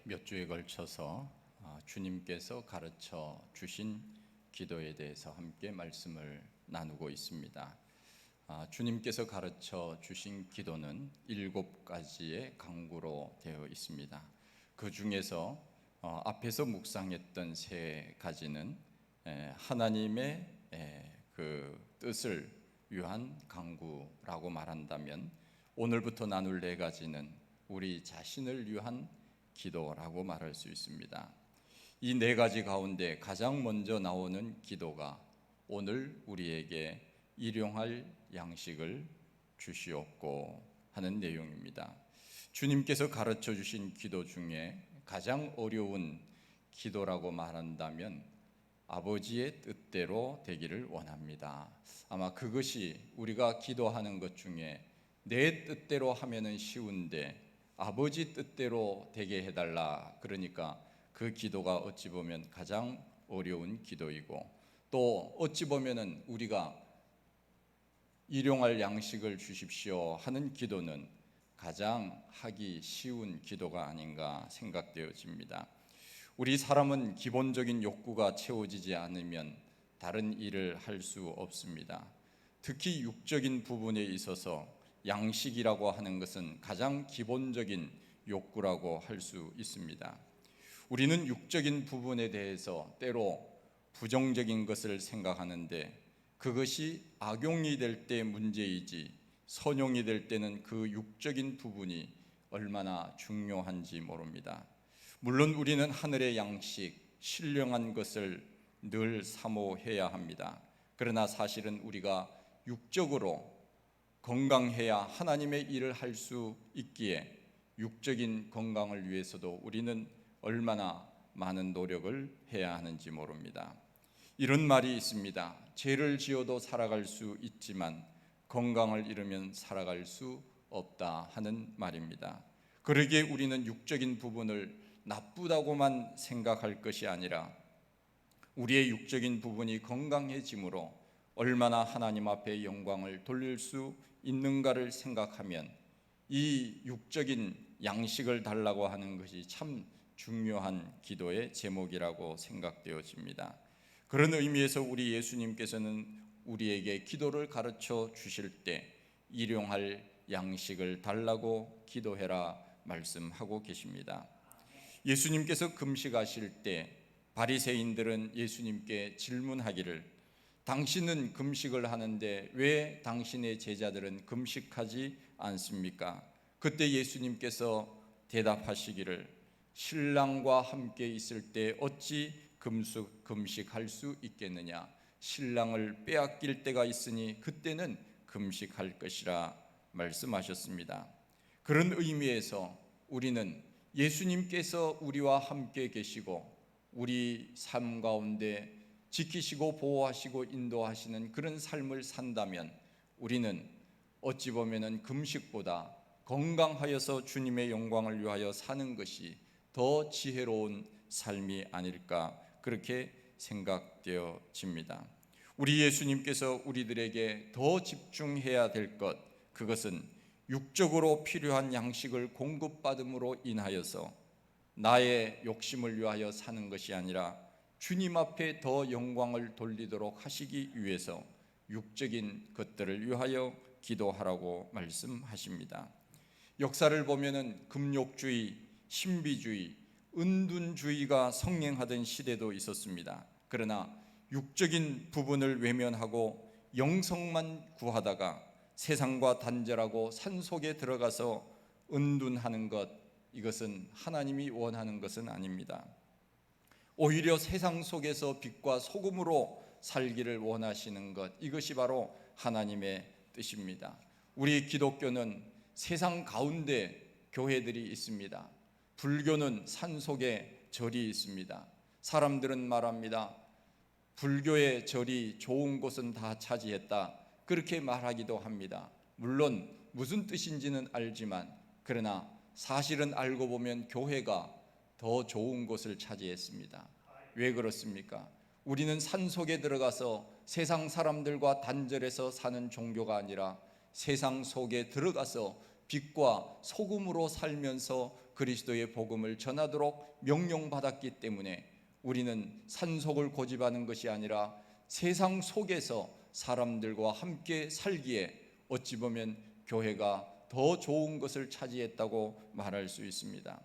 몇 주에 걸쳐서 주님께서 가르쳐 주신 기도에 대해서 함께 말씀을 나누고 있습니다. 주님께서 가르쳐 주신 기도는 7가지의 강구로 되어 있습니다. 그 중에서 앞에서 묵상했던 3가지는 하나님의 그 뜻을 위한 강구라고 말한다면, 오늘부터 나눌 4가지는 우리 자신을 위한 기도라고 말할 수 있습니다. 이 4가지 가운데 가장 먼저 나오는 기도가 오늘 우리에게 일용할 양식을 주시옵고 하는 내용입니다. 주님께서 가르쳐 주신 기도 중에 가장 어려운 기도라고 말한다면 아버지의 뜻대로 되기를 원합니다. 아마 그것이 우리가 기도하는 것 중에 내 뜻대로 하면은 쉬운데 아버지 뜻대로 되게 해달라, 그러니까 그 기도가 어찌 보면 가장 어려운 기도이고, 또 어찌 보면은 우리가 일용할 양식을 주십시오 하는 기도는 가장 하기 쉬운 기도가 아닌가 생각되어집니다. 우리 사람은 기본적인 욕구가 채워지지 않으면 다른 일을 할 수 없습니다. 특히 육적인 부분에 있어서 양식이라고 하는 것은 가장 기본적인 욕구라고 할 수 있습니다. 우리는 육적인 부분에 대해서 때로 부정적인 것을 생각하는데, 그것이 악용이 될 때 문제이지 선용이 될 때는 그 육적인 부분이 얼마나 중요한지 모릅니다. 물론 우리는 하늘의 양식, 신령한 것을 늘 사모해야 합니다. 그러나 사실은 우리가 육적으로 건강해야 하나님의 일을 할 수 있기에 육적인 건강을 위해서도 우리는 얼마나 많은 노력을 해야 하는지 모릅니다. 이런 말이 있습니다. 죄를 지어도 살아갈 수 있지만 건강을 잃으면 살아갈 수 없다 하는 말입니다. 그러기에 우리는 육적인 부분을 나쁘다고만 생각할 것이 아니라 우리의 육적인 부분이 건강해짐으로 얼마나 하나님 앞에 영광을 돌릴 수 있는가를 생각하면 이 육적인 양식을 달라고 하는 것이 참 중요한 기도의 제목이라고 생각되어집니다. 그런 의미에서 우리 예수님께서는 우리에게 기도를 가르쳐 주실 때 일용할 양식을 달라고 기도해라 말씀하고 계십니다. 예수님께서 금식하실 때 바리새인들은 예수님께 질문하기를, 당신은 금식을 하는데 왜 당신의 제자들은 금식하지 않습니까? 그때 예수님께서 대답하시기를, 신랑과 함께 있을 때 어찌 금식할 수 있겠느냐? 신랑을 빼앗길 때가 있으니 그때는 금식할 것이라 말씀하셨습니다. 그런 의미에서 우리는 예수님께서 우리와 함께 계시고 우리 삶 가운데 지키시고 보호하시고 인도하시는 그런 삶을 산다면 우리는 어찌 보면은 금식보다 건강하여서 주님의 영광을 위하여 사는 것이 더 지혜로운 삶이 아닐까, 그렇게 생각되어집니다. 우리 예수님께서 우리들에게 더 집중해야 될 것, 그것은 육적으로 필요한 양식을 공급받음으로 인하여서 나의 욕심을 위하여 사는 것이 아니라 주님 앞에 더 영광을 돌리도록 하시기 위해서 육적인 것들을 위하여 기도하라고 말씀하십니다. 역사를 보면은 금욕주의, 신비주의, 은둔주의가 성행하던 시대도 있었습니다. 그러나 육적인 부분을 외면하고 영성만 구하다가 세상과 단절하고 산속에 들어가서 은둔하는 것, 이것은 하나님이 원하는 것은 아닙니다. 오히려 세상 속에서 빛과 소금으로 살기를 원하시는 것, 이것이 바로 하나님의 뜻입니다. 우리 기독교는 세상 가운데 교회들이 있습니다. 불교는 산속에 절이 있습니다. 사람들은 말합니다. 불교의 절이 좋은 곳은 다 차지했다, 그렇게 말하기도 합니다. 물론 무슨 뜻인지는 알지만, 그러나 사실은 알고 보면 교회가 더 좋은 곳을 차지했습니다. 왜 그렇습니까? 우리는 산속에 들어가서 세상 사람들과 단절해서 사는 종교가 아니라 세상 속에 들어가서 빛과 소금으로 살면서 그리스도의 복음을 전하도록 명령받았기 때문에 우리는 산속을 고집하는 것이 아니라 세상 속에서 사람들과 함께 살기에 어찌 보면 교회가 더 좋은 것을 차지했다고 말할 수 있습니다.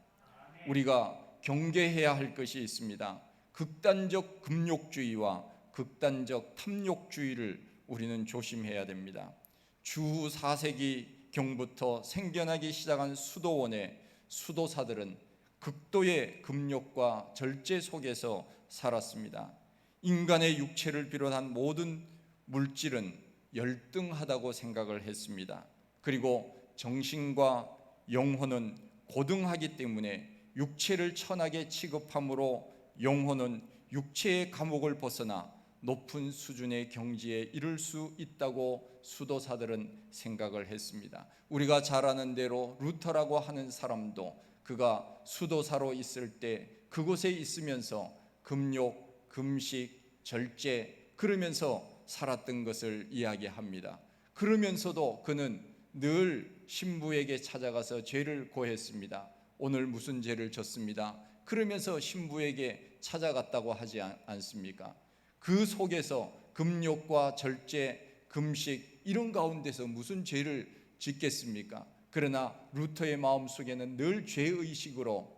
우리가 경계해야 할 것이 있습니다. 극단적 금욕주의와 극단적 탐욕주의를 우리는 조심해야 됩니다. 주후 4세기 경부터 생겨나기 시작한 수도원의 수도사들은 극도의 금욕과 절제 속에서 살았습니다. 인간의 육체를 비롯한 모든 물질은 열등하다고 생각을 했습니다. 그리고 정신과 영혼은 고등하기 때문에 육체를 천하게 취급함으로 영혼은 육체의 감옥을 벗어나 높은 수준의 경지에 이를 수 있다고 수도사들은 생각을 했습니다. 우리가 잘 아는 대로 루터라고 하는 사람도 그가 수도사로 있을 때 그곳에 있으면서 금욕, 금식, 절제 그러면서 살았던 것을 이야기합니다. 그러면서도 그는 늘 신부에게 찾아가서 죄를 고했습니다. 오늘 무슨 죄를 졌습니다. 그러면서 신부에게 찾아갔다고 하지 않습니까? 그 속에서 금욕과 절제, 금식 이런 가운데서 무슨 죄를 짓겠습니까? 그러나 루터의 마음속에는 늘 죄의식으로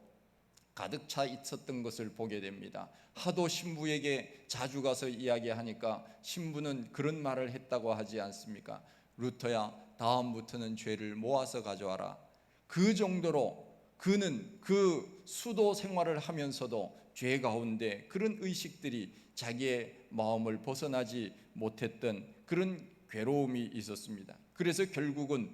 가득 차 있었던 것을 보게 됩니다. 하도 신부에게 자주 가서 이야기하니까 신부는 그런 말을 했다고 하지 않습니까? 루터야, 다음부터는 죄를 모아서 가져와라. 그 정도로 그는 그 수도 생활을 하면서도 죄 가운데 그런 의식들이 자기의 마음을 벗어나지 못했던 그런 괴로움이 있었습니다. 그래서 결국은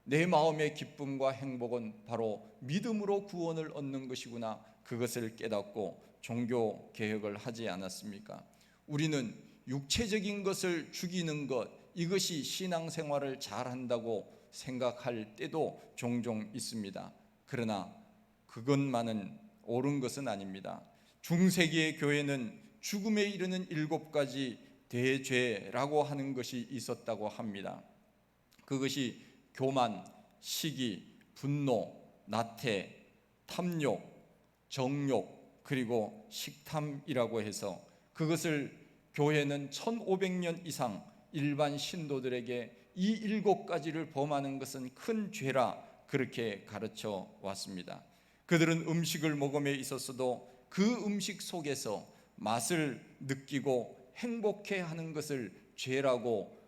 내 마음의 기쁨과 행복은 바로 믿음으로 구원을 얻는 것이구나, 그것을 깨닫고 종교 개혁을 하지 않았습니까? 우리는 육체적인 것을 죽이는 것, 이것이 신앙생활을 잘한다고 생각할 때도 종종 있습니다. 그러나 그것만은 옳은 것은 아닙니다. 중세기의 교회는 죽음에 이르는 7가지 대죄라고 하는 것이 있었다고 합니다. 그것이 교만, 시기, 분노, 나태, 탐욕, 정욕, 그리고 식탐이라고 해서 그것을 교회는 1500년 이상 일반 신도들에게 이 7가지를 범하는 것은 큰 죄라 그렇게 가르쳐 왔습니다. 그들은 음식을 먹음에 있어서도 그 음식 속에서 맛을 느끼고 행복해하는 것을 죄라고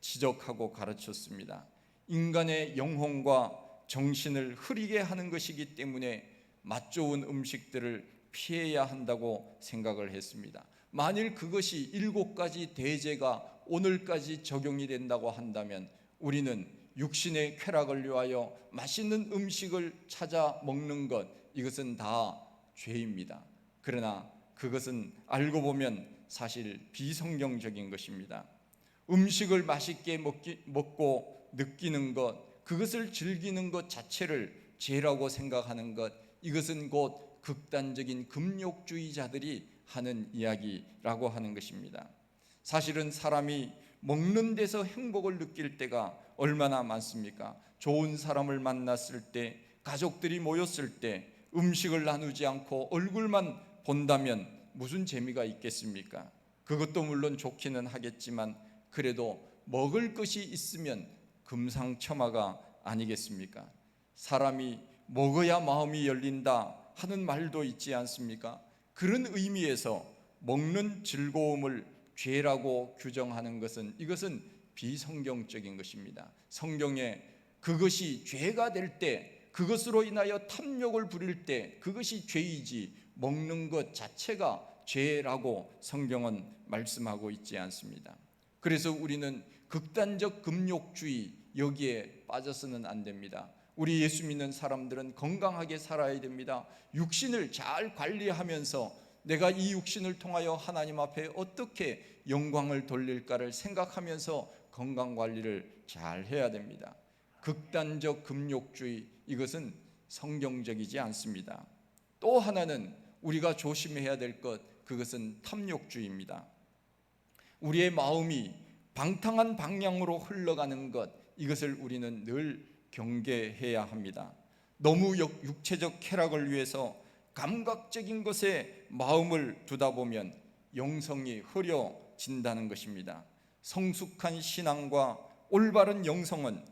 지적하고 가르쳤습니다. 인간의 영혼과 정신을 흐리게 하는 것이기 때문에 맛 좋은 음식들을 피해야 한다고 생각을 했습니다. 만일 그것이 7가지 대죄가 오늘까지 적용이 된다고 한다면 우리는 육신의 쾌락을 위하여 맛있는 음식을 찾아 먹는 것, 이것은 다 죄입니다. 그러나 그것은 알고 보면 사실 비성경적인 것입니다. 음식을 맛있게 먹고 느끼는 것, 그것을 즐기는 것 자체를 죄라고 생각하는 것, 이것은 곧 극단적인 금욕주의자들이 하는 이야기라고 하는 것입니다. 사실은 사람이 먹는 데서 행복을 느낄 때가 얼마나 많습니까? 좋은 사람을 만났을 때, 가족들이 모였을 때 음식을 나누지 않고 얼굴만 본다면 무슨 재미가 있겠습니까? 그것도 물론 좋기는 하겠지만 그래도 먹을 것이 있으면 금상첨화가 아니겠습니까? 사람이 먹어야 마음이 열린다 하는 말도 있지 않습니까? 그런 의미에서 먹는 즐거움을 죄라고 규정하는 것은 이것은 비성경적인 것입니다. 성경에 그것이 죄가 될 때, 그것으로 인하여 탐욕을 부릴 때 그것이 죄이지 먹는 것 자체가 죄라고 성경은 말씀하고 있지 않습니다. 그래서 우리는 극단적 금욕주의, 여기에 빠져서는 안 됩니다. 우리 예수 믿는 사람들은 건강하게 살아야 됩니다. 육신을 잘 관리하면서 내가 이 육신을 통하여 하나님 앞에 어떻게 영광을 돌릴까를 생각하면서 건강관리를 잘 해야 됩니다. 극단적 금욕주의, 이것은 성경적이지 않습니다. 또 하나는 우리가 조심해야 될 것, 그것은 탐욕주의입니다. 우리의 마음이 방탕한 방향으로 흘러가는 것, 이것을 우리는 늘 경계해야 합니다. 너무 육체적 쾌락을 위해서 감각적인 것에 마음을 두다 보면 영성이 흐려진다는 것입니다. 성숙한 신앙과 올바른 영성은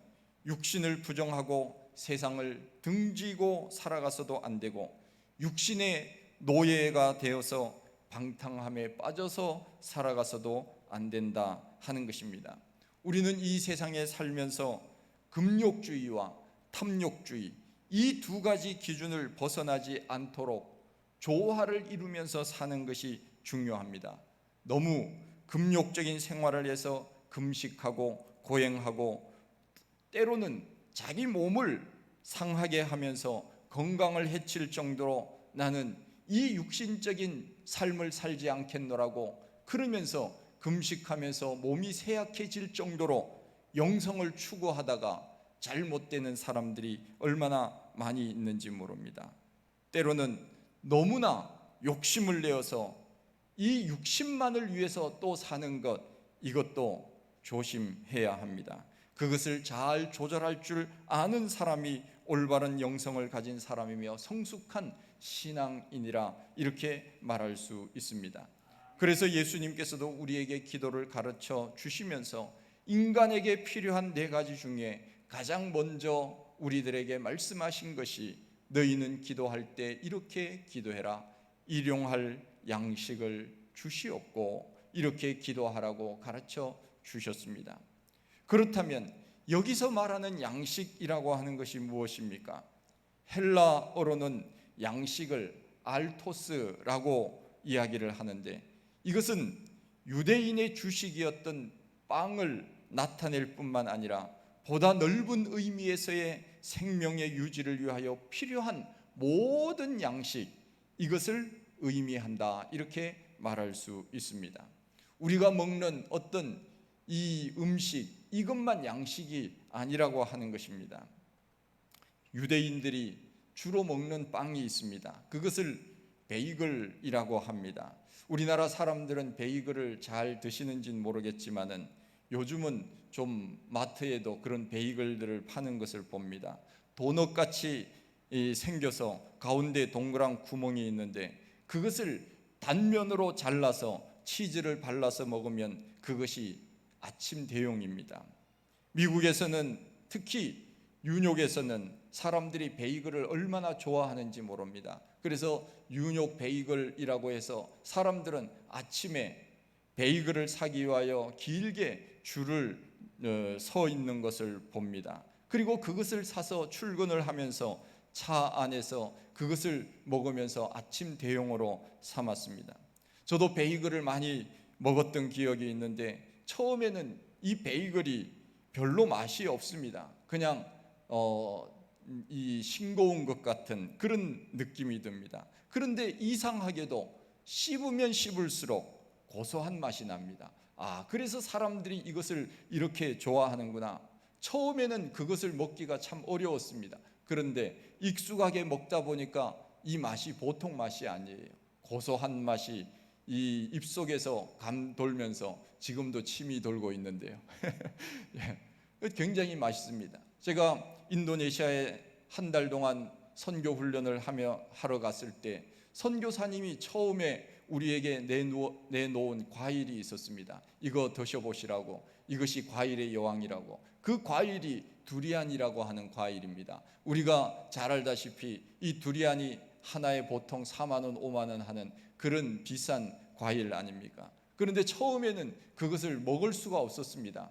육신을 부정하고 세상을 등지고 살아가서도 안 되고 육신의 노예가 되어서 방탕함에 빠져서 살아가서도 안 된다 하는 것입니다. 우리는 이 세상에 살면서 금욕주의와 탐욕주의, 이 두 가지 기준을 벗어나지 않도록 조화를 이루면서 사는 것이 중요합니다. 너무 금욕적인 생활을 해서 금식하고 고행하고 때로는 자기 몸을 상하게 하면서 건강을 해칠 정도로 나는 이 육신적인 삶을 살지 않겠노라고 그러면서 금식하면서 몸이 쇠약해질 정도로 영성을 추구하다가 잘못되는 사람들이 얼마나 많이 있는지 모릅니다. 때로는 너무나 욕심을 내어서 이 육신만을 위해서 또 사는 것, 이것도 조심해야 합니다. 그것을 잘 조절할 줄 아는 사람이 올바른 영성을 가진 사람이며 성숙한 신앙인이라 이렇게 말할 수 있습니다. 그래서 예수님께서도 우리에게 기도를 가르쳐 주시면서 인간에게 필요한 4가지 중에 가장 먼저 우리들에게 말씀하신 것이 너희는 기도할 때 이렇게 기도해라. 일용할 양식을 주시옵고 이렇게 기도하라고 가르쳐 주셨습니다. 그렇다면 여기서 말하는 양식이라고 하는 것이 무엇입니까? 헬라어로는 양식을 알토스라고 이야기를 하는데 이것은 유대인의 주식이었던 빵을 나타낼 뿐만 아니라 보다 넓은 의미에서의 생명의 유지를 위하여 필요한 모든 양식, 이것을 의미한다 이렇게 말할 수 있습니다. 우리가 먹는 어떤 이 음식, 이것만 양식이 아니라고 하는 것입니다. 유대인들이 주로 먹는 빵이 있습니다. 그것을 베이글이라고 합니다. 우리나라 사람들은 베이글을 잘 드시는지는 모르겠지만은 요즘은 좀 마트에도 그런 베이글들을 파는 것을 봅니다. 도넛같이 생겨서 가운데 동그란 구멍이 있는데 그것을 단면으로 잘라서 치즈를 발라서 먹으면 그것이 아침 대용입니다. 미국에서는 특히 뉴욕에서는 사람들이 베이글을 얼마나 좋아하는지 모릅니다. 그래서 뉴욕 베이글이라고 해서 사람들은 아침에 베이글을 사기 위하여 길게 줄을 서 있는 것을 봅니다. 그리고 그것을 사서 출근을 하면서 차 안에서 그것을 먹으면서 아침 대용으로 삼았습니다. 저도 베이글을 많이 먹었던 기억이 있는데 처음에는 이 베이글이 별로 맛이 없습니다. 그냥 이 싱거운 것 같은 그런 느낌이 듭니다. 그런데 이상하게도 씹으면 씹을수록 고소한 맛이 납니다. 그래서 사람들이 이것을 이렇게 좋아하는구나. 처음에는 그것을 먹기가 참 어려웠습니다. 그런데 익숙하게 먹다 보니까 이 맛이 보통 맛이 아니에요. 고소한 맛이 이 입속에서 감돌면서 지금도 침이 돌고 있는데요. 굉장히 맛있습니다. 제가 인도네시아에 한 달 동안 선교 훈련을 하러 갔을 때 선교사님이 처음에 우리에게 내놓은 과일이 있었습니다. 이거 드셔보시라고. 이것이 과일의 여왕이라고. 그 과일이 두리안이라고 하는 과일입니다. 우리가 잘 알다시피 이 두리안이 하나에 보통 4만 원, 5만 원 하는 그런 비싼 과일 아닙니까? 그런데 처음에는 그것을 먹을 수가 없었습니다.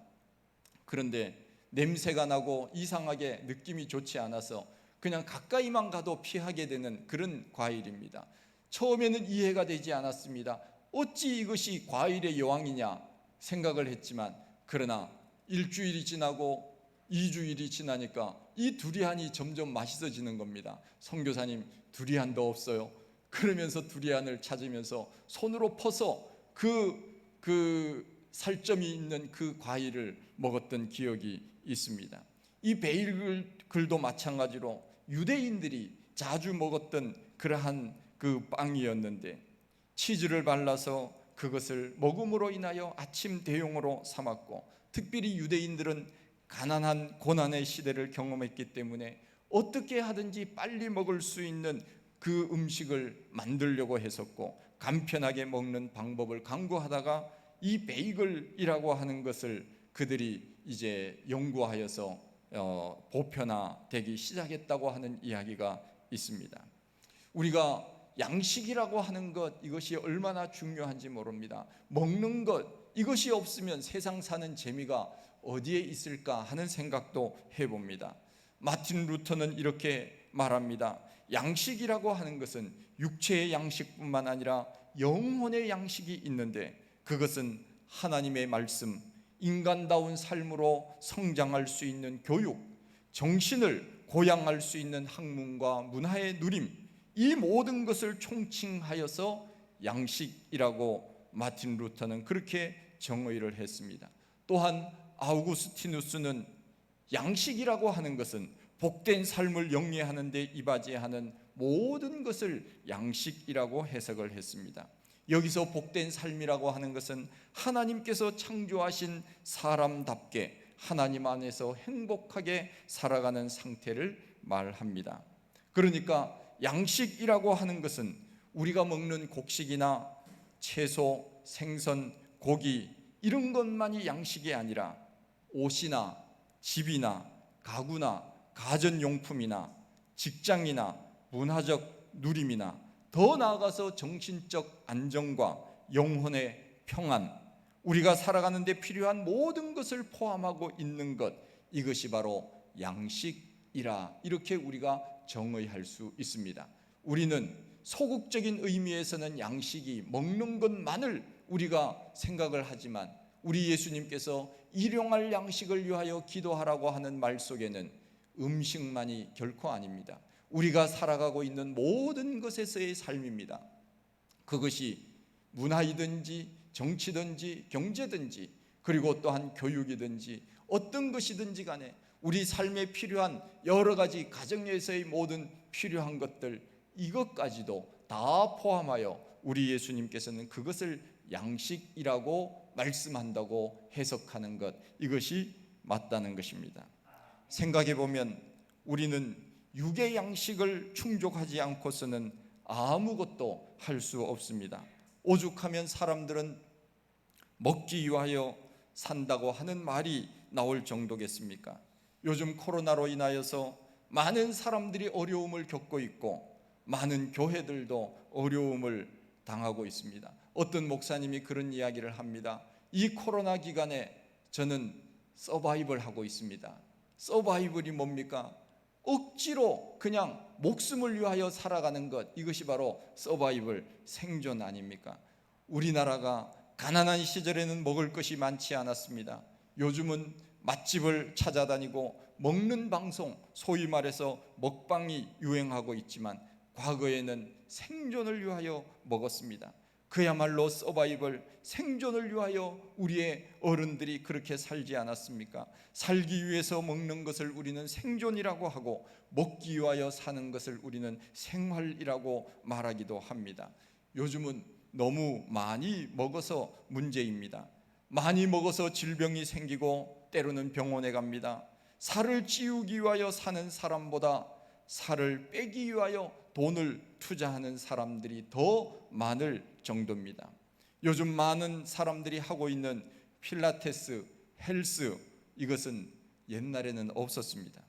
그런데 냄새가 나고 이상하게 느낌이 좋지 않아서 그냥 가까이만 가도 피하게 되는 그런 과일입니다. 처음에는 이해가 되지 않았습니다. 어찌 이것이 과일의 여왕이냐 생각을 했지만 그러나 일주일이 지나고 2주일이 지나니까 이 두리안이 점점 맛있어지는 겁니다. 선교사님, 두리안도 없어요. 그러면서 두리안을 찾으면서 손으로 퍼서 그 살점이 있는 그 과일을 먹었던 기억이 있습니다. 이 베이글도 마찬가지로 유대인들이 자주 먹었던 그러한 그 빵이었는데 치즈를 발라서 그것을 먹음으로 인하여 아침 대용으로 삼았고 특별히 유대인들은 가난한 고난의 시대를 경험했기 때문에 어떻게 하든지 빨리 먹을 수 있는 그 음식을 만들려고 했었고, 간편하게 먹는 방법을 강구하다가 이 베이글이라고 하는 것을 그들이 이제 연구하여서 보편화되기 시작했다고 하는 이야기가 있습니다. 우리가 양식이라고 하는 것, 이것이 얼마나 중요한지 모릅니다. 먹는 것, 이것이 없으면 세상 사는 재미가 어디에 있을까 하는 생각도 해봅니다. 마틴 루터는 이렇게 말합니다. 양식이라고 하는 것은 육체의 양식뿐만 아니라 영혼의 양식이 있는데, 그것은 하나님의 말씀, 인간다운 삶으로 성장할 수 있는 교육, 정신을 고양할 수 있는 학문과 문화의 누림, 이 모든 것을 총칭하여서 양식이라고 마틴 루터는 그렇게 정의를 했습니다. 또한 아우구스티누스는 양식이라고 하는 것은 복된 삶을 영위하는 데 이바지하는 모든 것을 양식이라고 해석을 했습니다. 여기서 복된 삶이라고 하는 것은 하나님께서 창조하신 사람답게 하나님 안에서 행복하게 살아가는 상태를 말합니다. 그러니까 양식이라고 하는 것은 우리가 먹는 곡식이나 채소, 생선, 고기 이런 것만이 양식이 아니라 옷이나 집이나 가구나 가전용품이나 직장이나 문화적 누림이나 더 나아가서 정신적 안정과 영혼의 평안, 우리가 살아가는 데 필요한 모든 것을 포함하고 있는 것, 이것이 바로 양식이라 이렇게 우리가 정의할 수 있습니다. 우리는 소극적인 의미에서는 양식이 먹는 것만을 우리가 생각을 하지만, 우리 예수님께서 일용할 양식을 위하여 기도하라고 하는 말 속에는 음식만이 결코 아닙니다. 우리가 살아가고 있는 모든 것에서의 삶입니다. 그것이 문화이든지 정치든지 경제든지, 그리고 또한 교육이든지 어떤 것이든지 간에 우리 삶에 필요한 여러 가지 가정에서의 모든 필요한 것들, 이것까지도 다 포함하여 우리 예수님께서는 그것을 양식이라고 말씀한다고 해석하는 것, 이것이 맞다는 것입니다. 생각해 보면 우리는 육의 양식을 충족하지 않고서는 아무것도 할 수 없습니다. 오죽하면 사람들은 먹기 위하여 산다고 하는 말이 나올 정도겠습니까? 요즘 코로나로 인하여서 많은 사람들이 어려움을 겪고 있고, 많은 교회들도 어려움을 당하고 있습니다. 어떤 목사님이 그런 이야기를 합니다. 이 코로나 기간에 저는 서바이벌 하고 있습니다. 서바이벌이 뭡니까? 억지로 그냥 목숨을 위하여 살아가는 것, 이것이 바로 서바이벌, 생존 아닙니까? 우리나라가 가난한 시절에는 먹을 것이 많지 않았습니다. 요즘은 맛집을 찾아다니고 먹는 방송, 소위 말해서 먹방이 유행하고 있지만, 과거에는 생존을 위하여 먹었습니다. 그야말로 서바이벌, 생존을 위하여 우리의 어른들이 그렇게 살지 않았습니까? 살기 위해서 먹는 것을 우리는 생존이라고 하고, 먹기 위하여 사는 것을 우리는 생활이라고 말하기도 합니다. 요즘은 너무 많이 먹어서 문제입니다. 많이 먹어서 질병이 생기고 때로는 병원에 갑니다. 살을 찌우기 위하여 사는 사람보다 살을 빼기 위하여 돈을 투자하는 사람들이 더 많을 정도입니다. 요즘 많은 사람들이 하고 있는 필라테스, 헬스, 이것은 옛날에는 없었습니다.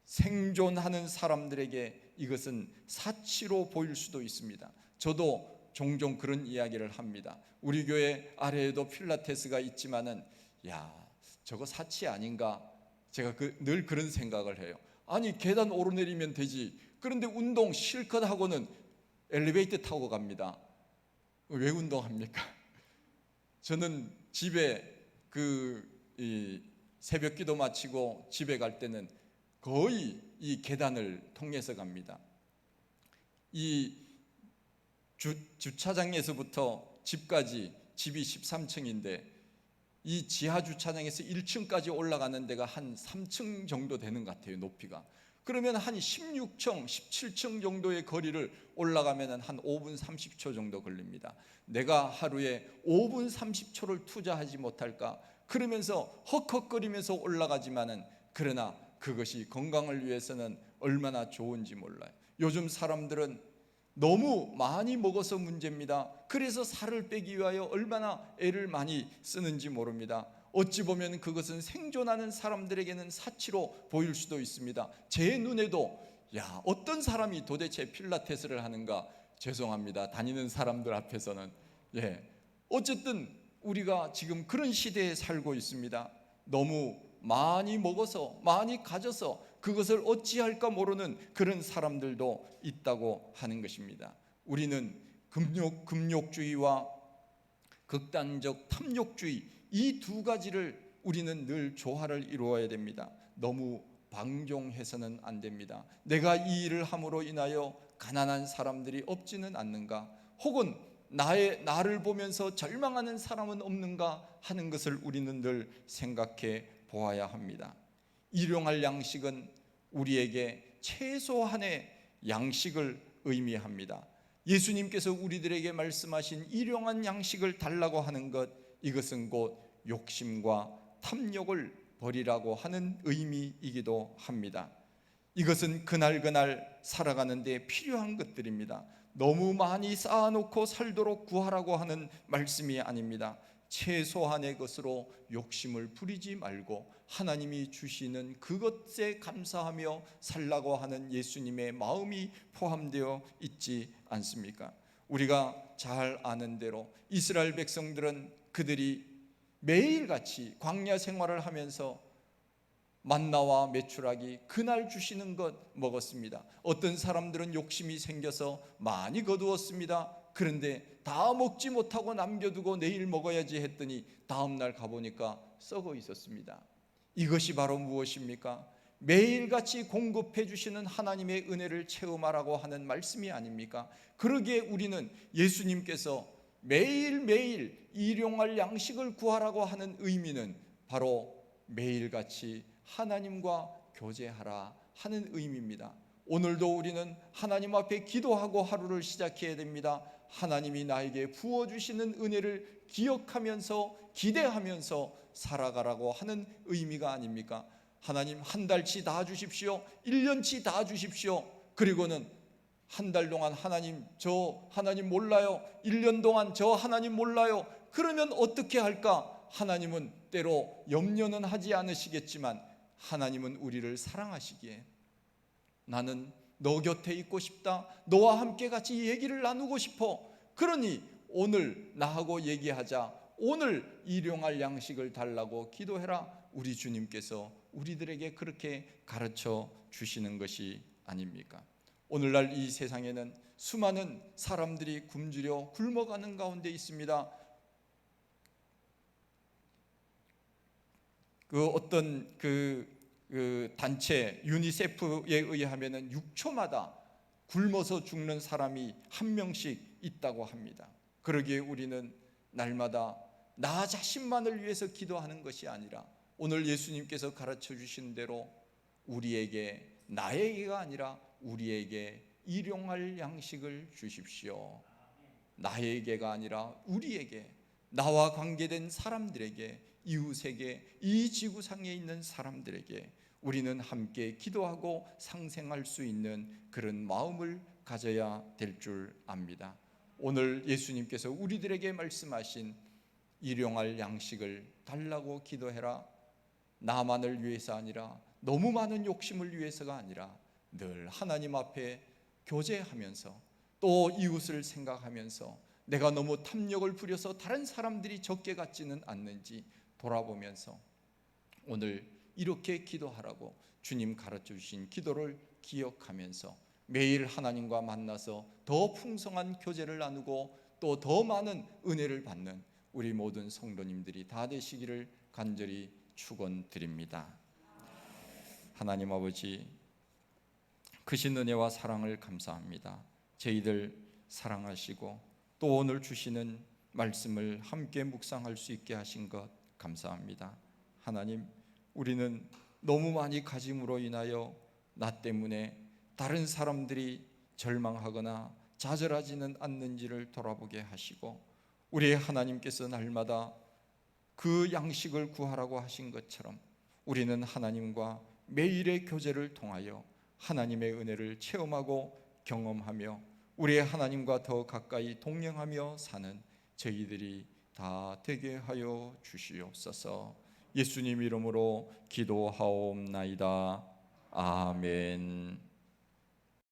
생존하는 사람들에게 이것은 사치로 보일 수도 있습니다. 저도 종종 그런 이야기를 합니다. 우리 교회 아래에도 필라테스가 있지만은, 야, 저거 사치 아닌가? 제가 늘 그런 생각을 해요. 아니, 계단 오르내리면 되지. 그런데 운동 실컷 하고는 엘리베이터 타고 갑니다. 왜 운동합니까? 저는 집에 새벽 기도 마치고 집에 갈 때는 거의 이 계단을 통해서 갑니다. 이 주차장에서부터 집까지, 집이 13층인데 이 지하 주차장에서 1층까지 올라가는 데가 한 3층 정도 되는 것 같아요, 높이가. 그러면 한 16층, 17층 정도의 거리를 올라가면 한 5분 30초 정도 걸립니다. 내가 하루에 5분 30초를 투자하지 못할까? 그러면서 헉헉거리면서 올라가지만은 그러나 그것이 건강을 위해서는 얼마나 좋은지 몰라요. 요즘 사람들은 너무 많이 먹어서 문제입니다. 그래서 살을 빼기 위하여 얼마나 애를 많이 쓰는지 모릅니다. 어찌 보면 그것은 생존하는 사람들에게는 사치로 보일 수도 있습니다. 제 눈에도 어떤 사람이 도대체 필라테스를 하는가, 죄송합니다, 다니는 사람들 앞에서는. 어쨌든 우리가 지금 그런 시대에 살고 있습니다. 너무 많이 먹어서 많이 가져서 그것을 어찌할까 모르는 그런 사람들도 있다고 하는 것입니다. 우리는 금욕주의와 극단적 탐욕주의, 이 두 가지를 우리는 늘 조화를 이루어야 됩니다. 너무 방종해서는 안 됩니다. 내가 이 일을 함으로 인하여 가난한 사람들이 없지는 않는가, 혹은 나를 보면서 절망하는 사람은 없는가 하는 것을 우리는 늘 생각해 보아야 합니다. 일용할 양식은 우리에게 최소한의 양식을 의미합니다. 예수님께서 우리들에게 말씀하신 일용한 양식을 달라고 하는 것, 이것은 곧 욕심과 탐욕을 버리라고 하는 의미이기도 합니다. 이것은 그날 살아가는 데 필요한 것들입니다. 너무 많이 쌓아놓고 살도록 구하라고 하는 말씀이 아닙니다. 최소한의 것으로 욕심을 부리지 말고 하나님이 주시는 그것에 감사하며 살라고 하는 예수님의 마음이 포함되어 있지 않습니까? 우리가 잘 아는 대로 이스라엘 백성들은 그들이 매일같이 광야 생활을 하면서 만나와 메추라기 그날 주시는 것 먹었습니다. 어떤 사람들은 욕심이 생겨서 많이 거두었습니다. 그런데 다 먹지 못하고 남겨두고 내일 먹어야지 했더니 다음날 가보니까 썩어 있었습니다. 이것이 바로 무엇입니까? 매일같이 공급해 주시는 하나님의 은혜를 체험하라고 하는 말씀이 아닙니까? 그러기에 우리는 예수님께서 매일매일 일용할 양식을 구하라고 하는 의미는 바로 매일같이 하나님과 교제하라 하는 의미입니다. 오늘도 우리는 하나님 앞에 기도하고 하루를 시작해야 됩니다. 하나님이 나에게 부어주시는 은혜를 기억하면서 기대하면서 살아가라고 하는 의미가 아닙니까? 하나님 한 달치 다 주십시오, 1년치 다 주십시오. 그리고는 한 달 동안 하나님 저 하나님 몰라요, 1년 동안 저 하나님 몰라요. 그러면 어떻게 할까? 하나님은 때로 염려는 하지 않으시겠지만 하나님은 우리를 사랑하시기에 나는 너 곁에 있고 싶다, 너와 함께 같이 얘기를 나누고 싶어. 그러니 오늘 나하고 얘기하자, 오늘 일용할 양식을 달라고 기도해라. 우리 주님께서 우리들에게 그렇게 가르쳐 주시는 것이 아닙니까? 오늘날 이 세상에는 수많은 사람들이 굶주려 굶어가는 가운데 있습니다. 어떤 단체 유니세프에 의하면은 6초마다 굶어서 죽는 사람이 한 명씩 있다고 합니다. 그러기에 우리는 날마다 나 자신만을 위해서 기도하는 것이 아니라 오늘 예수님께서 가르쳐 주신 대로 우리에게, 나에게가 아니라 우리에게 일용할 양식을 주십시오. 나에게가 아니라 우리에게, 나와 관계된 사람들에게, 이웃에게, 이 지구상에 있는 사람들에게 우리는 함께 기도하고 상생할 수 있는 그런 마음을 가져야 될 줄 압니다. 오늘 예수님께서 우리들에게 말씀하신 일용할 양식을 달라고 기도해라, 나만을 위해서 아니라, 너무 많은 욕심을 위해서가 아니라 늘 하나님 앞에 교제하면서 또 이웃을 생각하면서 내가 너무 탐욕을 부려서 다른 사람들이 적게 갖지는 않는지 돌아보면서 오늘 이렇게 기도하라고 주님 가르쳐 주신 기도를 기억하면서 매일 하나님과 만나서 더 풍성한 교제를 나누고 또 더 많은 은혜를 받는 우리 모든 성도님들이 다 되시기를 간절히 축원드립니다. 하나님 아버지, 크신 은혜와 사랑을 감사합니다. 저희들 사랑하시고 또 오늘 주시는 말씀을 함께 묵상할 수 있게 하신 것 감사합니다. 하나님, 우리는 너무 많이 가짐으로 인하여 나 때문에 다른 사람들이 절망하거나 좌절하지는 않는지를 돌아보게 하시고 우리의 하나님께서 날마다 그 양식을 구하라고 하신 것처럼 우리는 하나님과 매일의 교제를 통하여 하나님의 은혜를 체험하고 경험하며 우리의 하나님과 더 가까이 동행하며 사는 저희들이 다 되게 하여 주시옵소서. 예수님 이름으로 기도하옵나이다. 아멘.